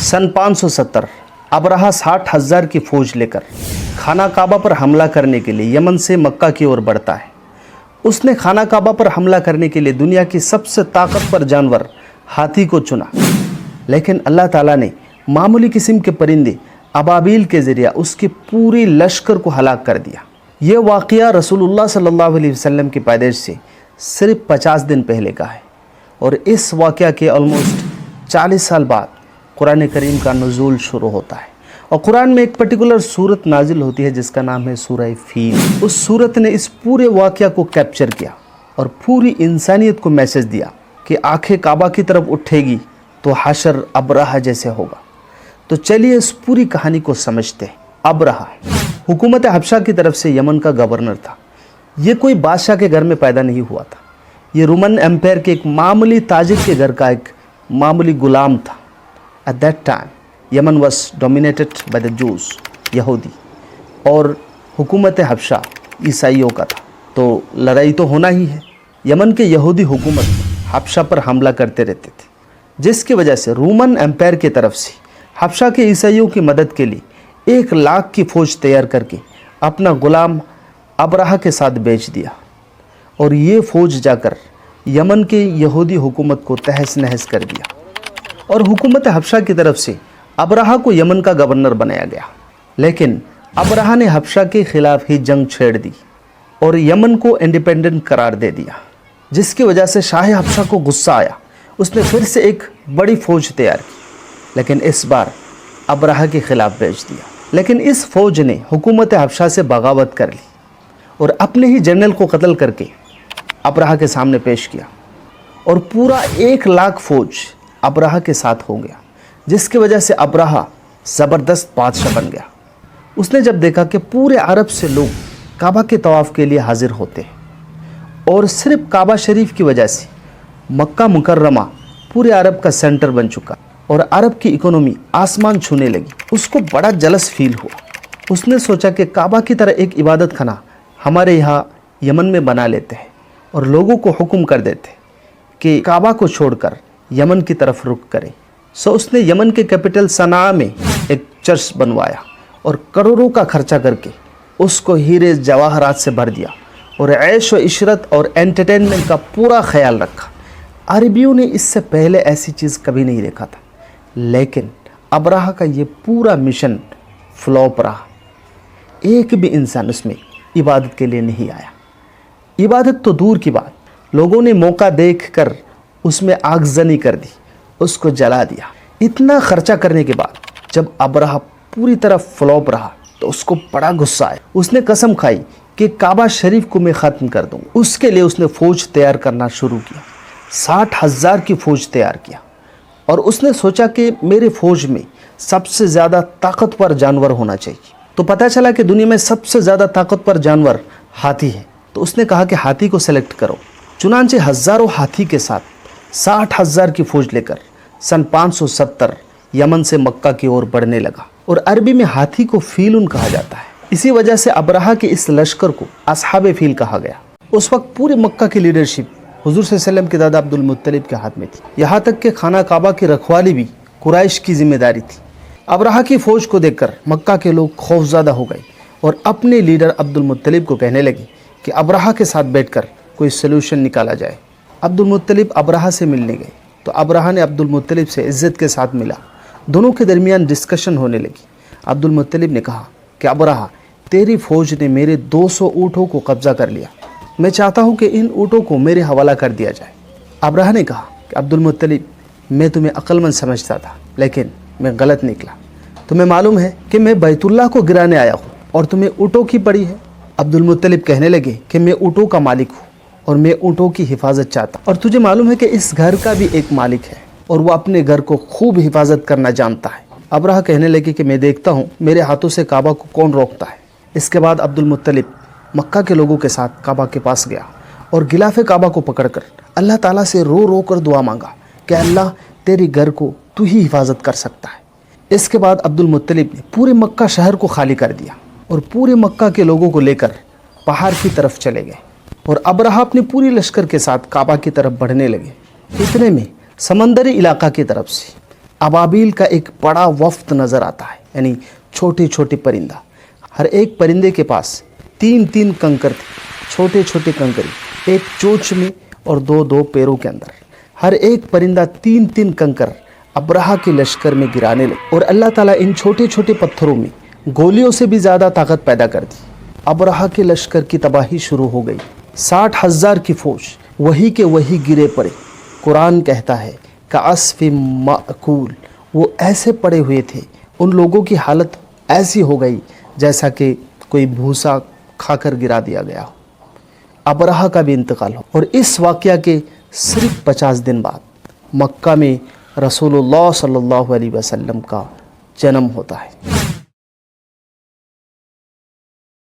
सन 570 Abraha 60,000 की फौज लेकर खाना काबा पर हमला करने के लिए यमन से मक्का की ओर बढ़ता है। उसने खाना काबा पर हमला करने के लिए दुनिया की सबसे ताकतवर जानवर हाथी को चुना, लेकिन अल्लाह ताला ने मामूली किस्म के परिंदे अबाबील के ज़रिए उसकी पूरी लश्कर को हलाक कर दिया। ये वाक़या रसूलुल्लाह सल्लल्लाहु अलैहि वसल्लम की पैदाइश से सिर्फ 50 दिन पहले का है, और इस वाक़या के ऑलमोस्ट 40 साल बाद कुरान करीम का नुज़ूल शुरू होता है। और कुरान में एक पर्टिकुलर सूरत नाजिल होती है जिसका नाम है सूरह फील। उस सूरत ने इस पूरे वाक़या को कैप्चर किया और पूरी इंसानियत को मैसेज दिया कि आंखें काबा की तरफ उठेगी तो हशर अबरहा जैसे होगा। तो चलिए इस पूरी कहानी को समझते हैं। अबरहा हुकूमत हबशा की तरफ से यमन का गवर्नर था। ये कोई बादशाह के घर में पैदा नहीं हुआ था। ये रोमन एम्पायर के एक मामूली ताजिर के घर का एक मामूली गुलाम था। At that time Yemen was dominated by the juice, यहूदी, और हुकूमत हबशा ईसाइयों का था। तो लड़ाई तो होना ही है। यमन के यहूदी हुकूमत हबशा पर हमला करते रहते थे, जिसकी वजह से रोमन एम्पायर की तरफ से हबशा के ईसाइयों की मदद के लिए 1 लाख की फ़ौज तैयार करके अपना ग़ुलाम अबरहा के साथ बेच दिया। और ये फ़ौज जाकर यमन के यहूदी हुकूमत को तहस नहस कर दिया, और हुकूमत हबशा की तरफ से अबरहा को यमन का गवर्नर बनाया गया। लेकिन अबरहा ने हबशा के ख़िलाफ़ ही जंग छेड़ दी और यमन को इंडिपेंडेंट करार दे दिया, जिसकी वजह से शाह हबशा को गुस्सा आया। उसने फिर से एक बड़ी फ़ौज तैयार की, लेकिन इस बार अबरहा के ख़िलाफ़ भेज दिया। लेकिन इस फ़ौज ने हुकूमत हबशा से बगावत कर ली और अपने ही जनरल को कत्ल करके अबरहा के सामने पेश किया, और पूरा 1 लाख फ़ौज अबरहा के साथ हो गया, जिसकी वजह से अबरहा ज़बरदस्त बादशाह बन गया। उसने जब देखा कि पूरे अरब से लोग काबा के तवाफ़ के लिए हाजिर होते हैं, और सिर्फ काबा शरीफ की वजह से मक्का मुकर्रमा पूरे अरब का सेंटर बन चुका और अरब की इकोनॉमी आसमान छूने लगी, उसको बड़ा जलस फील हुआ। उसने सोचा कि काबा की तरह एक इबादत खाना हमारे यहाँ यमन में बना लेते हैं और लोगों को हुक्म कर देते हैं कि काबा को छोड़कर यमन की तरफ रुख करें। सो उसने यमन के कैपिटल सना में एक चर्च बनवाया और करोड़ों का खर्चा करके उसको हीरे जवाहरात से भर दिया, और ऐश व इशरत और एंटरटेनमेंट का पूरा ख्याल रखा। अरबियों ने इससे पहले ऐसी चीज़ कभी नहीं देखा था, लेकिन अबरहा का ये पूरा मिशन फ्लॉप रहा। एक भी इंसान उसमें इबादत के लिए नहीं आया। इबादत तो दूर की बात, लोगों ने मौका देखकर उसमें आगजनी कर दी, उसको जला दिया। इतना खर्चा करने के बाद जब अबरहा पूरी तरह फ्लॉप रहा तो उसको बड़ा गुस्सा आया। उसने कसम खाई कि काबा शरीफ को मैं ख़त्म कर दूँ। उसके लिए उसने फ़ौज तैयार करना शुरू किया। 60,000 की फ़ौज तैयार किया, और उसने सोचा कि मेरे फ़ौज में सबसे ज़्यादा ताकतवर जानवर होना चाहिए। तो पता चला कि दुनिया में सबसे ज़्यादा ताकतवर जानवर हाथी है। तो उसने कहा कि हाथी को सेलेक्ट करो। चुनांचे हज़ारों हाथी के साथ 60,000 की फ़ौज लेकर सन 570 यमन से मक्का की ओर बढ़ने लगा। और अरबी में हाथी को फीलुन कहा जाता है। इसी वजह से अबरहा के इस लश्कर को असहाब फील कहा गया। उस वक्त पूरे मक्का की लीडरशिप हुजूर सल्लल्लाहु अलैहि वसल्लम के दादा अब्दुल मुत्तलिब के हाथ में थी। यहाँ तक कि खाना काबा की रखवाली भी कुरैश की जिम्मेदारी थी। अबरहा की फ़ौज को देखकर मक्का के लोग खौफज़दा हो गए और अपने लीडर अब्दुल मुत्तलिब को कहने लगे कि अबरहा के साथ बैठकर कोई सलूशन निकाला जाए। अब्दुल मुत्तलिब अबरहा से मिलने गए तो अबरहा ने अब्दुल मुत्तलिब से इज़्ज़त के साथ मिला। दोनों के दरमियान डिस्कशन होने लगी। अब्दुल मुत्तलिब ने कहा कि अबरहा, तेरी फ़ौज ने मेरे 200 ऊँटों को कब्ज़ा कर लिया। मैं चाहता हूँ कि इन ऊँटों को मेरे हवाला कर दिया जाए। अबरहा ने कहा कि अब्दुल मुत्तलिब, मैं तुम्हें अक्लमंद समझता था, लेकिन मैं गलत निकला। तुम्हें मालूम है कि मैं बैतुल्लाह को गिराने आया हूँ और तुम्हें ऊँटों की पड़ी है। अब्दुल मुत्तलिब कहने लगे कि मैं ऊँटों का मालिक हूँ और मैं ऊँटों की हिफाजत चाहता, और तुझे मालूम है कि इस घर का भी एक मालिक है और वो अपने घर को खूब हिफाजत करना जानता है। अबरहा कहने लगे कि मैं देखता हूँ मेरे हाथों से काबा को कौन रोकता है। इसके बाद अब्दुल मुत्तलिब मक्का के लोगों के साथ काबा के पास गया और गिलाफ़े काबा को पकड़कर अल्लाह ताला से रो रो कर दुआ मांगा कि अल्लाह, तेरे घर को तू ही हिफाजत कर सकता है। इसके बाद अब्दुल मुत्तलिब ने पूरे मक्का शहर को खाली कर दिया और पूरे मक्का के लोगों को लेकर पहाड़ की तरफ चले गए, और अबरहा अपनी पूरी लश्कर के साथ काबा की तरफ बढ़ने लगे। इतने में समंदरी इलाका की तरफ से अबाबील का एक बड़ा वफ्द नज़र आता है, यानी छोटे छोटे परिंदा। हर एक परिंदे के पास 3-3 कंकर थे, छोटे छोटे कंकरी, एक चोंच में और 2-2 पैरों के अंदर। हर एक परिंदा 3-3 कंकर अब्राहा के लश्कर में गिराने लगे, और अल्लाह ताला इन छोटे छोटे पत्थरों में गोलियों से भी ज़्यादा ताकत पैदा कर दी। अब्राहा के लश्कर की तबाही शुरू हो गई। 60,000 की फौज वही के वही गिरे पड़े। कुरान कहता है कास्फ़ि माकूल, वो ऐसे पड़े हुए थे, उन लोगों की हालत ऐसी हो गई जैसा कि कोई भूसा खाकर गिरा दिया गया हो। अब्राहा का भी इंतकाल हो, और इस वाक़या के सिर्फ 50 दिन बाद मक्का में रसूलुल्लाह सल्लल्लाहु अलैहि वसल्लम का जन्म होता है।